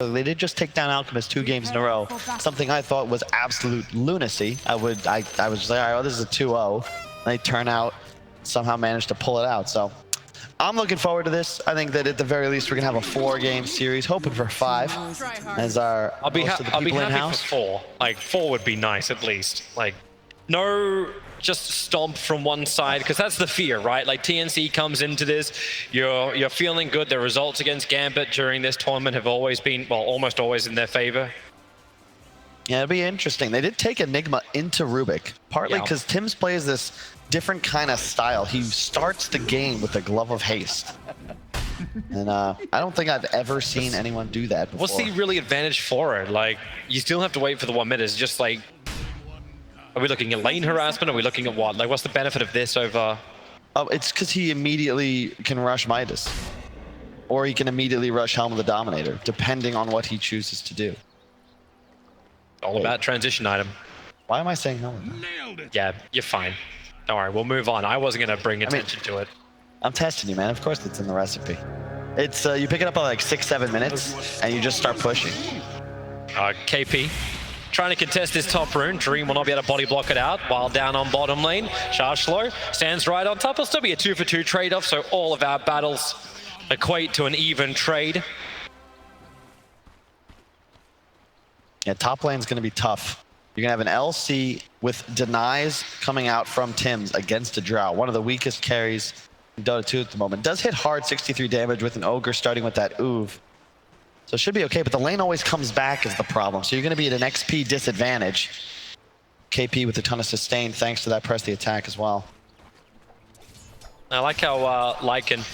They did just take down Alchemist 2 games in a row, something I thought was absolute lunacy. I was just like, all right, this is a 2-0. They turn out, somehow managed to pull it out. So I'm looking forward to this. I think that at the very least, we're going to have a 4-game series, hoping for 5 as our I'll be happy for 4. Like, 4 would be nice at least. Like, no just stomp from one side, because that's the fear, right? Like, TNC comes into this, you're feeling good. The results against Gambit during this tournament have always been, well, almost always in their favor. Yeah, it'd be interesting. They did take Enigma into Rubick, partly because Tim's plays this different kind of style. He starts the game with a glove of haste. And I don't think I've ever seen anyone do that before. What's the really advantage for it? Like, you still have to wait for the 1 minute. It's just like, are we looking at lane harassment? Are we looking at what? Like, what's the benefit of this over? Oh, it's because he immediately can rush Midas. Or he can immediately rush Helm of the Dominator, depending on what he chooses to do. All about transition item. Why am I saying Helm? Yeah, you're fine. Don't worry, we'll move on. I wasn't going to bring attention to it. I'm testing you, man. Of course it's in the recipe. It's you pick it up in like 6-7 minutes, and you just start pushing. KP trying to contest this top rune. Dream will not be able to body block it out while down on bottom lane. Chargelo stands right on top. It'll still be a 2-for-2 trade-off, so all of our battles equate to an even trade. Yeah, top lane's going to be tough. You're going to have an LC with denies coming out from Tim's against a Drow. One of the weakest carries in Dota 2 at the moment. Does hit hard, 63 damage with an Ogre starting with that Oov. So it should be okay, but the lane always comes back is the problem. So you're going to be at an XP disadvantage. KP with a ton of sustain thanks to that press the attack as well. I like how Lycan,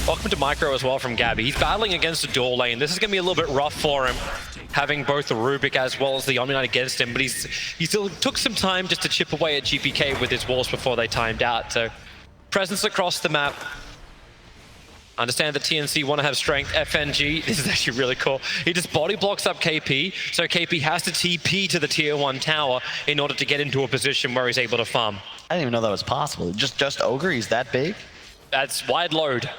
welcome to Micro as well from Gabby. He's battling against a dual lane. This is going to be a little bit rough for him, having both the Rubick as well as the Omni-Knight against him, but he still took some time just to chip away at GPK with his walls before they timed out. So presence across the map. Understand that TNC want to have strength. FNG, this is actually really cool. He just body blocks up KP, so KP has to TP to the tier 1 tower in order to get into a position where he's able to farm. I didn't even know that was possible. Just Ogre, he's that big? That's wide load.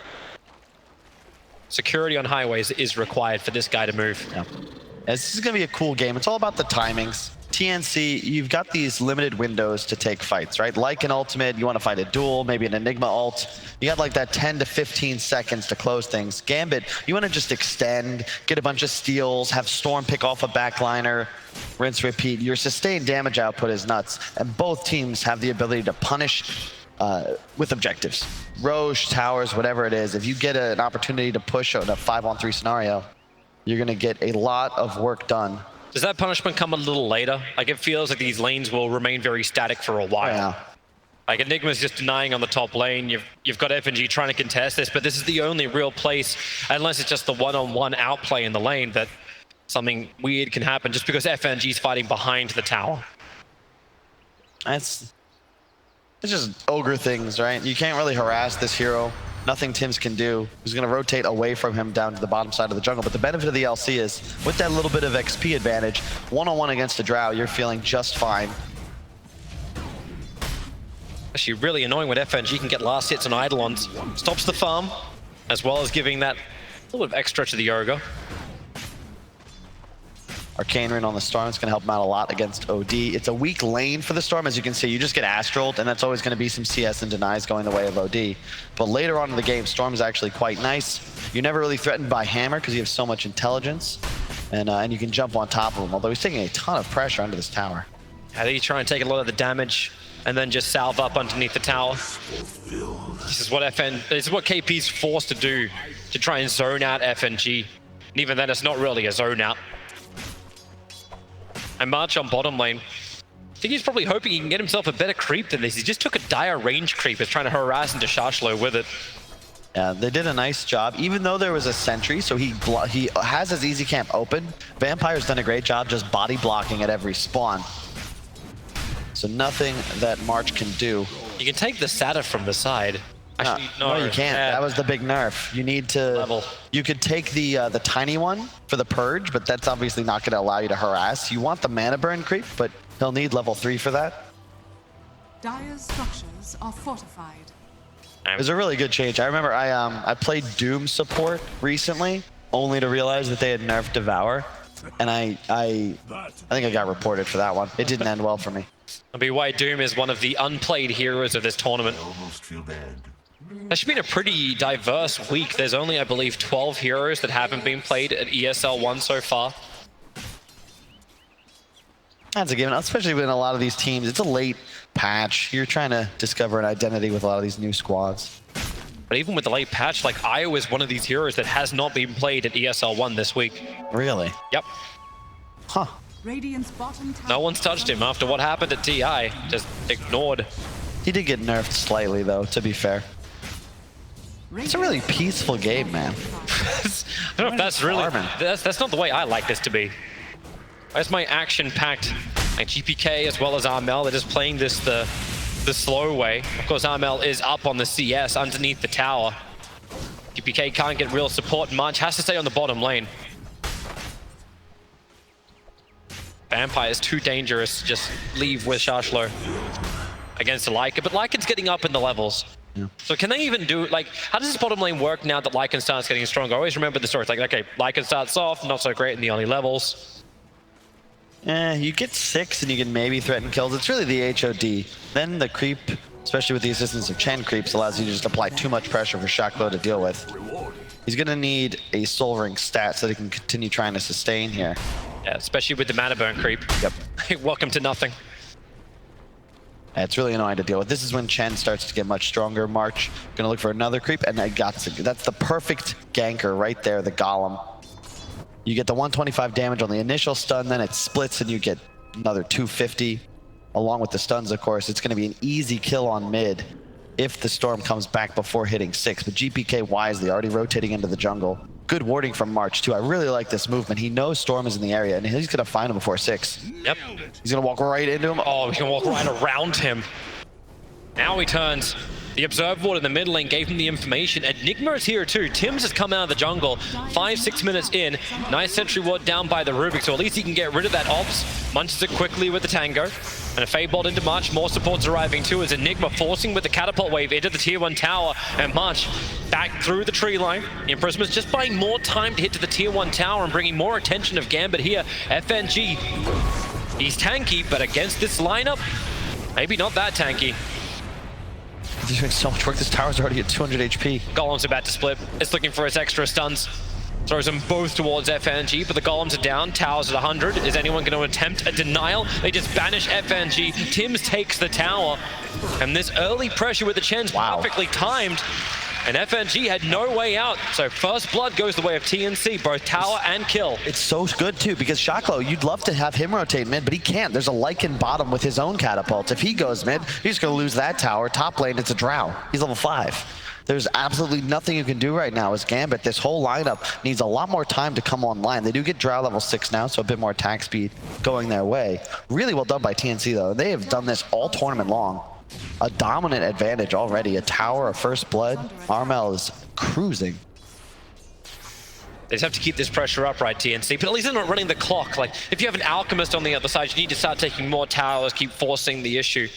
Security on highways is required for this guy to move. Yeah. This is going to be a cool game. It's all about the timings. TNC, you've got these limited windows to take fights, right? Like an ultimate, you want to fight a duel, maybe an Enigma ult. You got like that 10 to 15 seconds to close things. Gambit, you want to just extend, get a bunch of steals, have Storm pick off a backliner, rinse, repeat. Your sustained damage output is nuts. And both teams have the ability to punish with objectives. Roche, towers, whatever it is. If you get an opportunity to push in a 5-on-3 scenario, you're going to get a lot of work done. Does that punishment come a little later? Like, it feels like these lanes will remain very static for a while. Yeah. Like, Enigma's just denying on the top lane. You've got FNG trying to contest this, but this is the only real place, unless it's just the one-on-one outplay in the lane, that something weird can happen just because FNG's fighting behind the tower. It's just Ogre things, right? You can't really harass this hero. Nothing Tim's can do. He's going to rotate away from him down to the bottom side of the jungle. But the benefit of the LC is, with that little bit of XP advantage, one-on-one against a Drow, you're feeling just fine. Actually, really annoying when FNG can get last hits on Eidolons. Stops the farm, as well as giving that little bit of extra to the Ogre. Arcane Rune on the Storm is going to help him out a lot against OD. It's a weak lane for the Storm. As you can see, you just get Astraled, and that's always going to be some CS and denies going the way of OD. But later on in the game, Storm is actually quite nice. You're never really threatened by Hammer because you have so much intelligence, and you can jump on top of him, although he's taking a ton of pressure under this tower. I think he's trying to take a lot of the damage and then just salve up underneath the tower. This is what KP's forced to do, to try and zone out FNG. And even then, it's not really a zone out. And March on bottom lane. I think he's probably hoping he can get himself a better creep than this. He just took a dire range creep. He's trying to harass into Chargelo with it. Yeah, they did a nice job, even though there was a sentry, so he has his easy camp open. Vampire's done a great job just body blocking at every spawn. So nothing that March can do. You can take the Sata from the side. Actually, no, you can't. That was the big nerf. You need to level. You could take the tiny one for the purge, but that's obviously not going to allow you to harass. You want the mana burn creep, but he'll need level 3 for that. Dire's structures are fortified. It was a really good change. I remember I played Doom support recently, only to realize that they had nerfed Devour. And I think I got reported for that one. It didn't end well for me. That'll be why Doom is one of the unplayed heroes of this tournament. That should be a pretty diverse week. There's only, I believe, 12 heroes that haven't been played at ESL 1 so far. That's a given, especially when a lot of these teams, it's a late patch. You're trying to discover an identity with a lot of these new squads. But even with the late patch, like Io is one of these heroes that has not been played at ESL 1 this week. Really? Yep. Huh. Radiant's bottom tower No one's touched him after what happened at TI. Just ignored. He did get nerfed slightly, though, to be fair. It's a really peaceful game, man. I don't know if that's really... That's not the way I like this to be. That's my action-packed like GPK as well as Armel. They're just playing this the slow way. Of course, Armel is up on the CS underneath the tower. GPK can't get real support much. Has to stay on the bottom lane. Vampire is too dangerous to just leave with Shashlo against Leica, but Lycan's getting up in the levels. Yeah. So can they even do, like, how does this bottom lane work now that Lycan starts getting stronger? I always remember the story. It's like, okay, Lycan starts off, not so great in the early levels. You get 6 and you can maybe threaten kills. It's really the HOD. Then the creep, especially with the assistance of Chen creeps, allows you to just apply too much pressure for Shaklo to deal with. He's going to need a soul ring stat so that he can continue trying to sustain here. Yeah, especially with the mana burn creep. Yep. Welcome to nothing. It's really annoying to deal with. This is when Chen starts to get much stronger. March, gonna look for another creep, and that's the perfect ganker right there, the Golem. You get the 125 damage on the initial stun, then it splits and you get another 250. Along with the stuns, of course, it's gonna be an easy kill on mid if the Storm comes back before hitting 6. But GPK wisely, already rotating into the jungle. Good warding from March, too. I really like this movement. He knows Storm is in the area, and he's going to find him before 6. Yep. He's going to walk right into him. Oh, he's going to walk right around him. Now he turns. The Observer Ward in the mid lane gave him the information. Enigma is here, too. Tim's has come out of the jungle. 5-6 minutes in. Nice sentry ward down by the Rubick, so at least he can get rid of that Ops. Munches it quickly with the Tango. And a Fade Bolt into March. More support's arriving too as Enigma forcing with the catapult wave into the tier 1 tower. And March back through the tree line. The Imprisonment's just buying more time to hit to the tier 1 tower and bringing more attention of Gambit here. FNG, he's tanky, but against this lineup, maybe not that tanky. He's doing so much work. This tower's already at 200 HP. Golem's about to split. It's looking for its extra stuns. Throws them both towards FNG, but the Golems are down. Tower's at 100. Is anyone going to attempt a denial? They just banish FNG. Tims takes the tower. And this early pressure with the Chen's perfectly timed. And FNG had no way out. So first blood goes the way of TNC, both tower and kill. It's so good, too, because Shaklo, you'd love to have him rotate mid, but he can't. There's a Lycan bottom with his own catapult. If he goes mid, he's going to lose that tower. Top lane, it's a Drow. He's level 5. There's absolutely nothing you can do right now as Gambit. This whole lineup needs a lot more time to come online. They do get Drow level 6 now, so a bit more attack speed going their way. Really well done by TNC, though. They have done this all tournament long. A dominant advantage already. A tower, a first blood. Armel is cruising. They just have to keep this pressure up, right, TNC? But at least they're not running the clock. Like, if you have an Alchemist on the other side, you need to start taking more towers, keep forcing the issue.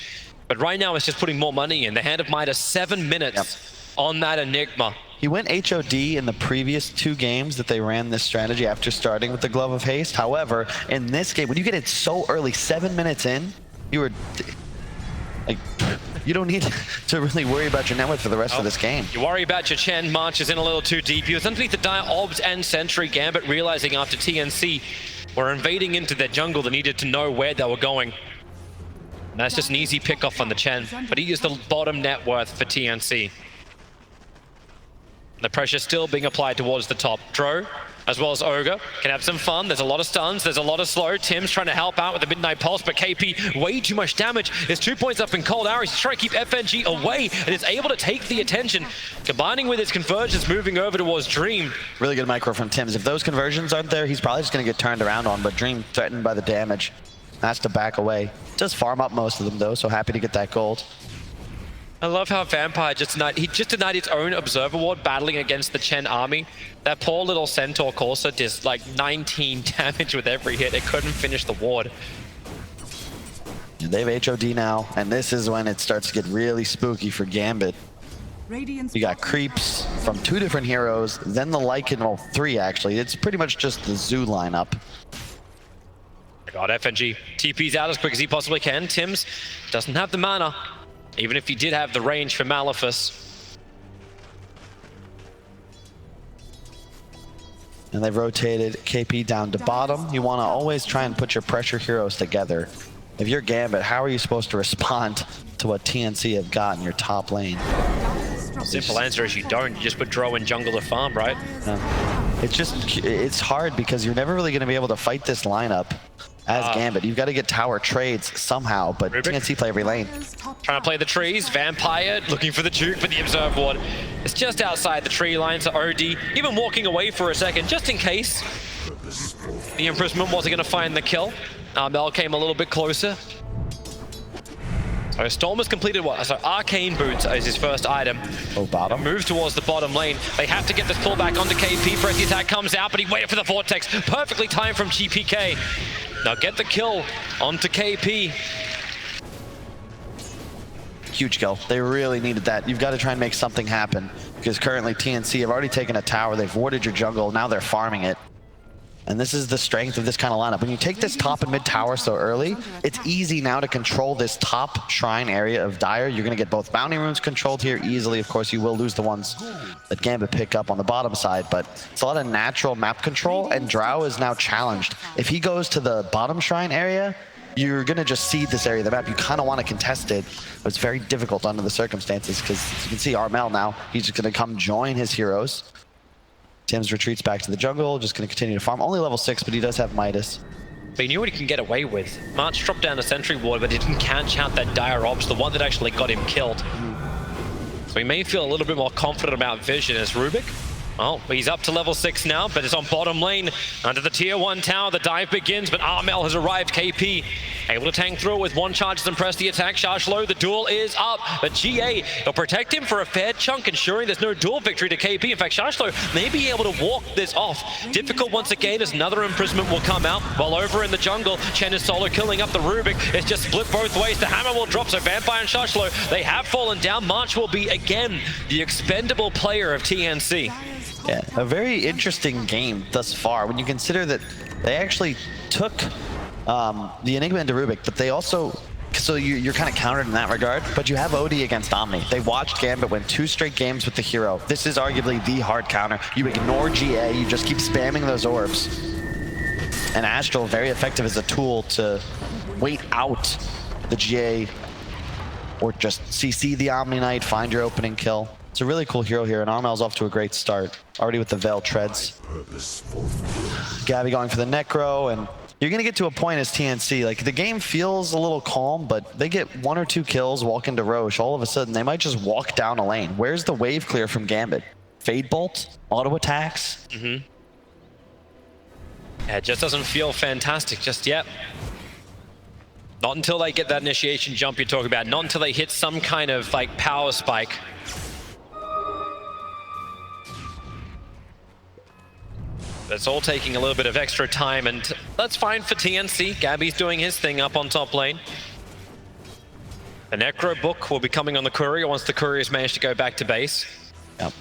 But right now, it's just putting more money in. The Hand of Midas, 7 minutes on that Enigma. He went HOD in the previous 2 games that they ran this strategy after starting with the Glove of Haste. However, in this game, when you get it so early, 7 minutes in, you were... like, you don't need to really worry about your net worth for the rest of this game. You worry about your Chen. March is in a little too deep. He was underneath the Dire Obs and Sentry. Gambit realizing after TNC were invading into their jungle, they needed to know where they were going. And that's just an easy pickoff on the Chen. But he is the bottom net worth for TNC. The pressure still being applied towards the top. Dro, as well as Ogre, can have some fun. There's a lot of stuns, there's a lot of slow. Tim's trying to help out with the Midnight Pulse, but KP, way too much damage. There's 2 points up in Cold Arrows. He's trying to keep FNG away, and is able to take the attention. Combining with his conversions, moving over towards Dream. Really good micro from Tims. If those conversions aren't there, he's probably just going to get turned around on, but Dream threatened by the damage. Has to back away. Does farm up most of them, though, so happy to get that gold. I love how Vampire just denied its own Observer Ward battling against the Chen army. That poor little Centaur Corsa did like 19 damage with every hit. It couldn't finish the ward. They have HOD now, and this is when it starts to get really spooky for Gambit. Radiant's You got bottom creeps tower is from under 2 different heroes, then the Lycan, well, 3 actually. It's pretty much just the Zoo lineup. God, FNG TP's out as quick as he possibly can. Tims doesn't have the mana, even if he did have the range for Maleficus. And they've rotated KP down to bottom. You want to always try and put your pressure heroes together. If you're Gambit, how are you supposed to respond to what TNC have got in your top lane? Simple answer is you don't. You just put Drow in jungle to farm, right? It's hard because you're never really going to be able to fight this lineup as Gambit. You've got to get tower trades somehow, but Rubick. TNC play every lane. Trying to play the trees. Vampire looking for the juke, but the Observe Ward is just outside the tree line. So OD even walking away for a second, just in case the imprisonment wasn't going to find the kill. Mel came a little bit closer. So Storm has completed what? So Arcane Boots is his first item. Oh, bottom. Move towards the bottom lane. They have to get this pullback onto KP. Press the attack comes out, but he waited for the Vortex. Perfectly timed from GPK. Now get the kill onto KP. Huge kill. They really needed that. You've got to try and make something happen because currently TNC have already taken a tower. They've warded your jungle. Now they're farming it. And this is the strength of this kind of lineup. When you take this top and mid tower so early, it's easy now to control this top shrine area of Dire. You're going to get both bounty runes controlled here easily. Of course, you will lose the ones that Gambit pick up on the bottom side, but it's a lot of natural map control, and Drow is now challenged. If he goes to the bottom shrine area, you're going to just seed this area of the map. You kind of want to contest it, but it's very difficult under the circumstances because, as you can see, Armel now, he's just going to come join his heroes. Tims retreats back to the jungle, just going to continue to farm. Only level 6, but he does have Midas. But he knew what he can get away with. March dropped down the sentry ward, but he didn't catch out that Dire Ops, the one that actually got him killed. So he may feel a little bit more confident about Vision as Rubick. Oh, he's up to level 6 now, but it's on bottom lane. Under the tier 1 tower, the dive begins, but Armel has arrived. KP able to tank through it with 1 charge and press the attack. Shashlo, the duel is up, but GA will protect him for a fair chunk, ensuring there's no duel victory to KP. In fact, Shashlo may be able to walk this off. Difficult once again as another imprisonment will come out. While over in the jungle, Chen is solo killing up the Rubick. It's just split both ways. The hammer will drop, so Vampire and Shashlo, they have fallen down. March will be, again, the expendable player of TNC. Yeah, a very interesting game thus far when you consider that they actually took the Enigma into Rubick, but they also, so you're kind of countered in that regard, but you have OD against Omni. They watched Gambit win 2 straight games with the hero. This is arguably the hard counter. You ignore GA, you just keep spamming those orbs. And Astral, very effective as a tool to wait out the GA or just CC the Omni Knight, find your opening kill. It's a really cool hero here, and Armel's off to a great start. Already with the Veil treads. Gabby going for the Necro, and you're going to get to a point as TNC, like the game feels a little calm, but they get 1 or 2 kills, walk into Roche, all of a sudden they might just walk down a lane. Where's the wave clear from Gambit? Fade Bolt? Auto attacks? Yeah, it just doesn't feel fantastic just yet. Not until they get that initiation jump you're talking about, not until they hit some kind of like power spike. It's all taking a little bit of extra time, and that's fine for TNC. Gabby's doing his thing up on top lane. The Necro book will be coming on the courier once the couriers manage to go back to base. Yep.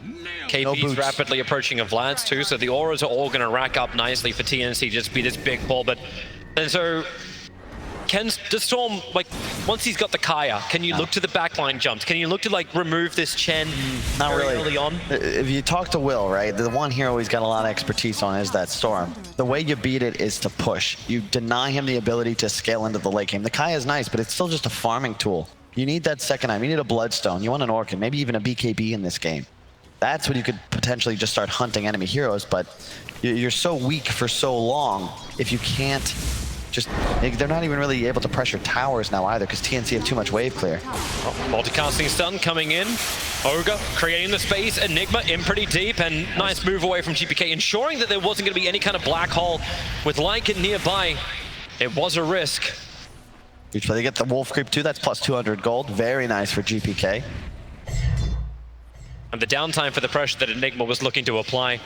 KP's rapidly approaching a Vlad's too, so the auras are all going to rack up nicely for TNC just be this big ball. But and so does Storm, like, once he's got the Kaya, can you look to the backline jumps? Can you look to, like, remove this Chen Not really. early on? If you talk to Will, right, the one hero he's got a lot of expertise on is that Storm. The way you beat it is to push. You deny him the ability to scale into the late game. The Kaya is nice, but it's still just a farming tool. You need that second item. You need a Bloodstone. You want an Orchid, maybe even a BKB in this game. That's when you could potentially just start hunting enemy heroes, but you're so weak for so long if you can't just, they're not even really able to pressure towers now either because TNC have too much wave clear. Oh, multicasting stun coming in. Ogre creating the space. Enigma in pretty deep, and nice move away from GPK, ensuring that there wasn't going to be any kind of black hole with Lycan nearby. It was a risk. They get the Wolf Creep too, that's plus 200 gold. Very nice for GPK. And the downtime for the pressure that Enigma was looking to apply.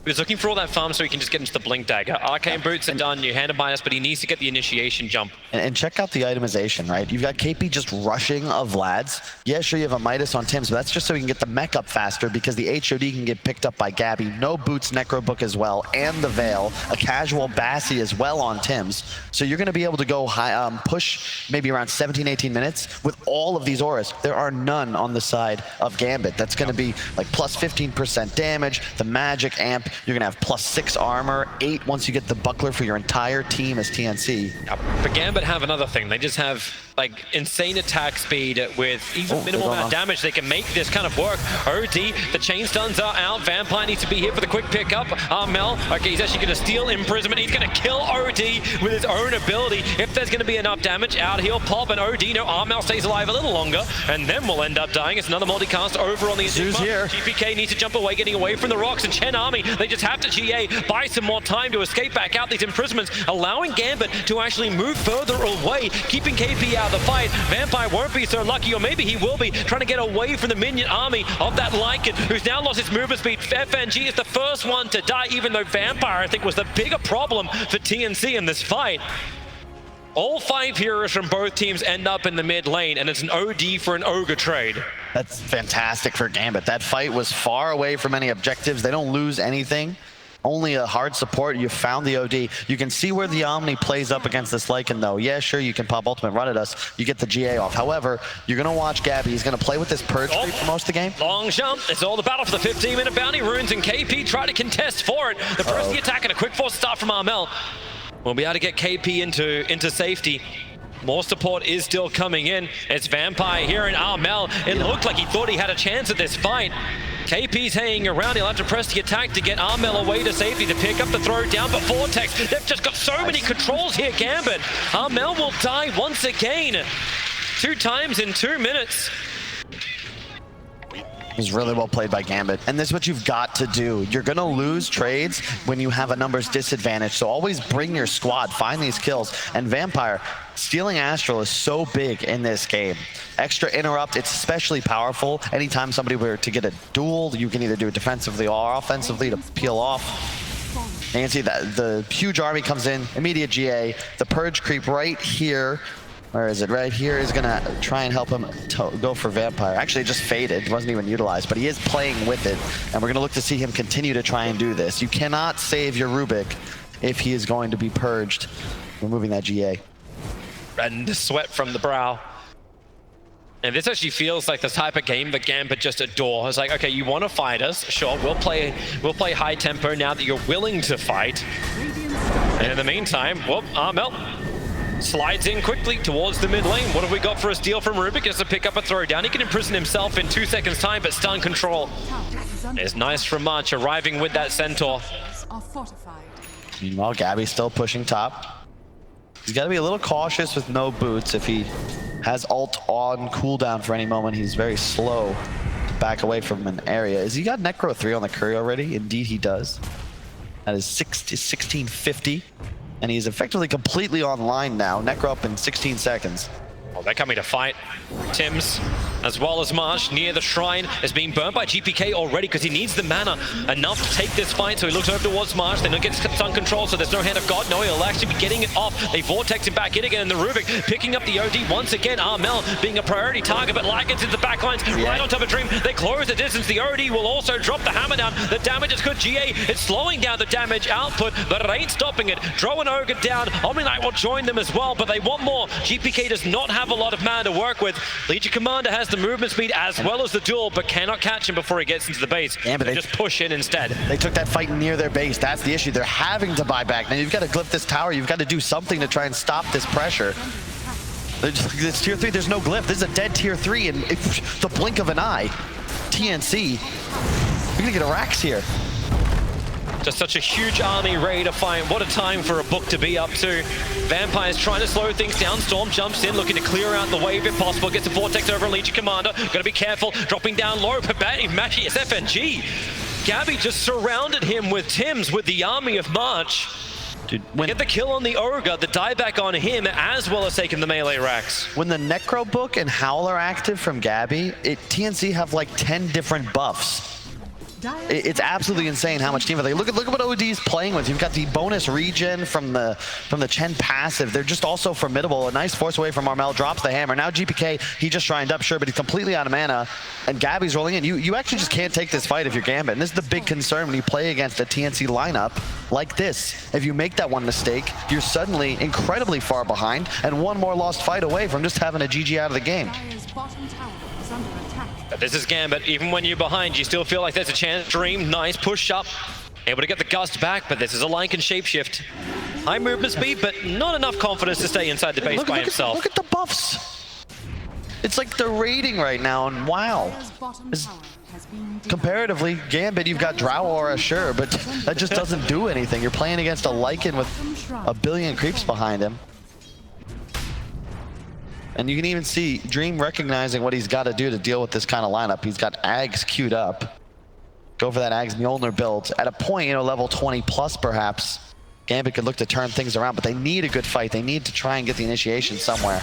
He was looking for all that farm so he can just get into the Blink Dagger. Arcane Boots are done, you hand him Bias, but he needs to get the initiation jump. And check out the itemization, right? You've got KP just rushing of Vlad's. Yeah, sure, you have a Midas on Tim's, but that's just so he can get the mech up faster because the HOD can get picked up by Gabby. No Boots Necro Book as well, and the Veil. A casual Bassi as well on Tim's. So you're going to be able to go high, push maybe around 17, 18 minutes with all of these auras. There are none on the side of Gambit. That's going to be like plus 15% damage, the magic amp. You're going to have plus 6 armor, 8 once you get the buckler for your entire team as TNC. But Gambit have another thing. They just have like insane attack speed with even minimal amount of damage. They can make this kind of work. OD, the chain stuns are out. Vampire needs to be here for the quick pickup. Armel, okay, he's actually going to steal imprisonment. He's going to kill OD with his own ability. If there's going to be enough damage out, he'll pop, and OD, no, Armel stays alive a little longer, and then we'll end up dying. It's another multicast over on the Enigma. Here. GPK needs to jump away, getting away from the rocks, and Chen Army, they just have to GA, buy some more time to escape back out these imprisonments, allowing Gambit to actually move further away, keeping KP out of the fight. Vampire won't be so lucky, or maybe he will be, trying to get away from the minion army of that Lycan, who's now lost his movement speed. FNG is the first one to die, even though Vampire, I think, was the bigger problem for TNC in this fight. All 5 heroes from both teams end up in the mid lane, and it's an OD for an Ogre trade. That's fantastic for Gambit. That fight was far away from any objectives. They don't lose anything. Only a hard support. You found the OD. You can see where the Omni plays up against this Lycan, though. Yeah, sure, you can pop ultimate run at us. You get the GA off. However, you're going to watch Gabby. He's going to play with this Purge creep for most of the game. Long jump. It's all the battle for the 15-minute bounty runes, and KP try to contest for it. The first attack and a quick force start from Armel. We'll be able to get KP into safety. More support is still coming in. It's Vampire here and Armel. It looked like he thought he had a chance at this fight. KP's hanging around. He'll have to press the attack to get Armel away to safety to pick up the throw down. But Vortex, they've just got so many controls here, Gambit. Armel will die once again. 2 times in 2 minutes. It was really well played by Gambit. And this is what you've got to do. You're going to lose trades when you have a numbers disadvantage. So always bring your squad, find these kills. And Vampire, stealing Astral is so big in this game. Extra interrupt, it's especially powerful. Anytime somebody were to get a duel, you can either do it defensively or offensively to peel off. And you can see that the huge army comes in, immediate GA. The Purge creep right here. Where is it? Right here is going to try and help him go for Vampire. Actually, it just faded. It wasn't even utilized, but he is playing with it. And we're going to look to see him continue to try and do this. You cannot save your Rubick if he is going to be purged. Removing that GA. And the sweat from the brow. And this actually feels like the type of game that Gambit just adore. It's like, okay, you want to fight us? Sure, we'll play high tempo now that you're willing to fight. And in the meantime, whoop, Armel slides in quickly towards the mid lane. What have we got for a steal from Rubick? Gets to pick up a throw down. He can imprison himself in 2 seconds time, but stun control is nice from March, arriving with that Centaur. Meanwhile, Gabby's still pushing top. He's got to be a little cautious with no boots. If he has ult on cooldown for any moment, he's very slow to back away from an area. Has he got Necro 3 on the Curry already? Indeed he does. That is 1650. And he's effectively completely online now. Necro up in 16 seconds. Oh, they're coming to fight. Tims, as well as Marsh, near the shrine, is being burnt by GPK already because he needs the mana enough to take this fight. So he looks over towards Marsh. They don't get stun control, so there's no Hand of God. No, he'll actually be getting it off. They vortex him back in again, and the Rubick picking up the OD once again. Armel being a priority target, but Lycan's in the back lines, right on top of Dream. They close the distance. The OD will also drop the hammer down. The damage is good. GA, it's slowing down the damage output, but it ain't stopping it. Throw an Ogre down. Omni-Knight will join them as well, but they want more. GPK does not have a lot of mana to work with. Legion Commander has the movement speed as well as the duel, but cannot catch him before he gets into the base. Yeah, but they just push in instead. They took that fight near their base. That's the issue. They're having to buy back. Now you've got to glyph this tower. You've got to do something to try and stop this pressure. It's tier 3. There's no glyph. This is a dead tier 3 in the blink of an eye. TNC. We're going to get a Rax here. Just such a huge army ready to fight. What a time for a book to be up to. Vampire's trying to slow things down. Storm jumps in, looking to clear out the wave if possible. Gets a Vortex over on Legion Commander. Gotta be careful. Dropping down low. Matchy is FNG. Gabby just surrounded him with Tims with the army of March. Dude, get the kill on the Ogre, the dieback on him, as well as taking the melee racks. When the Necro Book and Howl are active from Gabby, TNC have like 10 different buffs. It's absolutely insane how much team they look at what OD's playing with. You've got the bonus regen from the Chen passive. They're just also formidable. A nice force away from Armel, drops the hammer. Now GPK, he just shrined up, sure, but he's completely out of mana. And Gabby's rolling in. You actually just can't take this fight if you're Gambit. And this is the big concern when you play against a TNC lineup like this. If you make that one mistake, you're suddenly incredibly far behind and one more lost fight away from just having a GG out of the game. But this is Gambit. Even when you're behind, you still feel like there's a chance. Dream, nice push up. Able to get the gust back, but this is a Lycan shapeshift. High movement speed, but not enough confidence to stay inside the base by himself. Look at the buffs. It's like they're raiding right now, and wow. Comparatively, Gambit, you've got Drow Aura, sure, but that just doesn't do anything. You're playing against a Lycan with a billion creeps behind him. And you can even see Dream recognizing what he's got to do to deal with this kind of lineup. He's got Ags queued up. Go for that Ags Mjolnir build. At a point, level 20 plus perhaps, Gambit could look to turn things around, but they need a good fight. They need to try and get the initiation somewhere.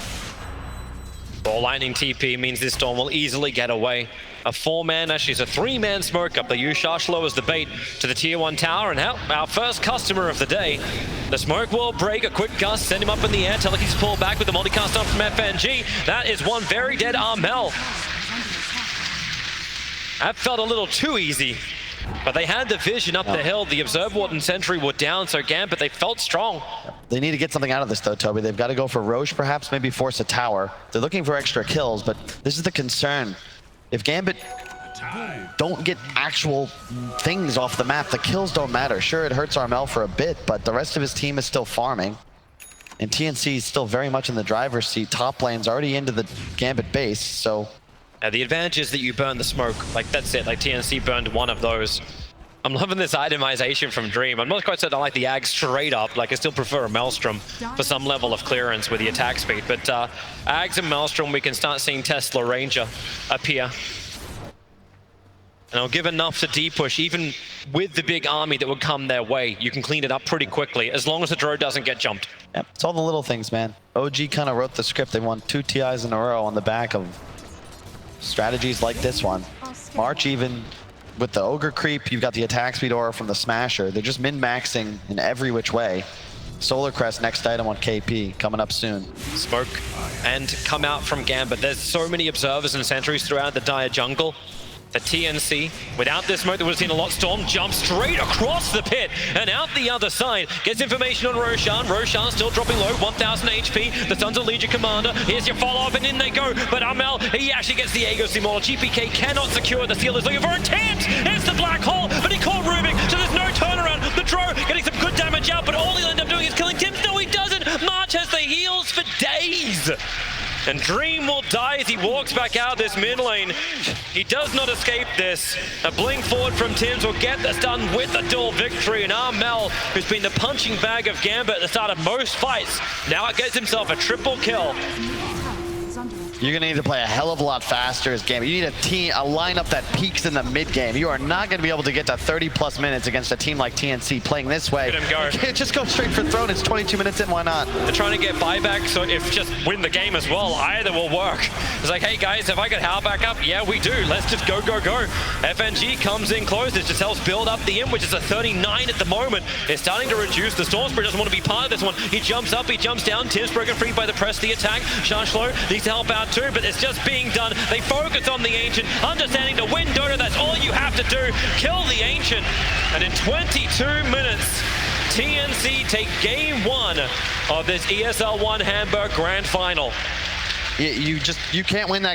Ball lightning TP means this Storm will easily get away. A 4-man, actually it's a 3-man smoke up. They use Shashlo as the bait to the tier 1 tower, and our first customer of the day. The smoke will break, a quick gust, send him up in the air. Teleki's pulled back with the multicast up from FNG. That is one very dead Armel. That felt a little too easy, but they had the vision up the hill. The Observer Ward and Sentry were down, so Gambit, they felt strong. They need to get something out of this though, Toby. They've got to go for Roche, perhaps, maybe force a tower. They're looking for extra kills, but this is the concern. If Gambit don't get actual things off the map, the kills don't matter. Sure, it hurts Armel for a bit, but the rest of his team is still farming. And TNC is still very much in the driver's seat. Top lane's already into the Gambit base, so... The advantage is that you burn the smoke. Like, that's it. Like, TNC burned one of those. I'm loving this itemization from Dream. I'm not quite certain I like the Ag straight up. Like, I still prefer a Maelstrom for some level of clearance with the attack speed. But Ags and Maelstrom, we can start seeing Tesla Ranger appear. And I'll give enough to D-push, even with the big army that would come their way. You can clean it up pretty quickly, as long as the Drow doesn't get jumped. Yep, it's all the little things, man. OG kind of wrote the script. They won 2 TIs in a row on the back of strategies like this one. March, even with the Ogre creep, you've got the attack speed aura from the Smasher. They're just min-maxing in every which way. Solar Crest, next item on KP, coming up soon. Smoke and come out from Gambit. There's so many observers and sentries throughout the dire jungle. The TNC, without this smoke, they would have seen a lot. Storm jumps straight across the pit and out the other side. Gets information on Roshan. Roshan still dropping low, 1000 HP. The Sons of Legion commander. Here's your follow-up, and in they go. But Armel, he actually gets the Aegis Immortal. GPK cannot secure. The seal is looking for a tent. It's the black hole, but he caught Rubick, so there's no turnaround. The Drow getting some good damage out, but all he'll end up doing is killing Tims. No, he doesn't. March has the heals for days. And Dream will die as he walks back out this mid lane. He does not escape this. A blink forward from Tims will get this done with a dual victory. And Armel, who's been the punching bag of Gambit at the start of most fights, now gets himself a triple kill. You're going to need to play a hell of a lot faster as Gambit. You need a lineup that peaks in the mid game. You are not going to be able to get to 30+ minutes against a team like TNC playing this way. Let him go. You can't just go straight for throne. It's 22 minutes in, why not? They're trying to get buyback, so if just win the game as well, either will work. It's like, hey guys, have I got Hal back up? Yeah, we do. Let's just go, go, go. FNG comes in close. It just helps build up the imp, which is a 39 at the moment. It's starting to reduce. The Storm Spirit doesn't want to be part of this one. He jumps up, he jumps down. Tim's broken free by the press, the attack. Shashlo needs to help out too, but it's just being done. They focus on the Ancient, understanding to win Dota, that's all you have to do. Kill the Ancient. And in 22 minutes, TNC take game 1 of this ESL 1 Hamburg Grand Final. You can't win that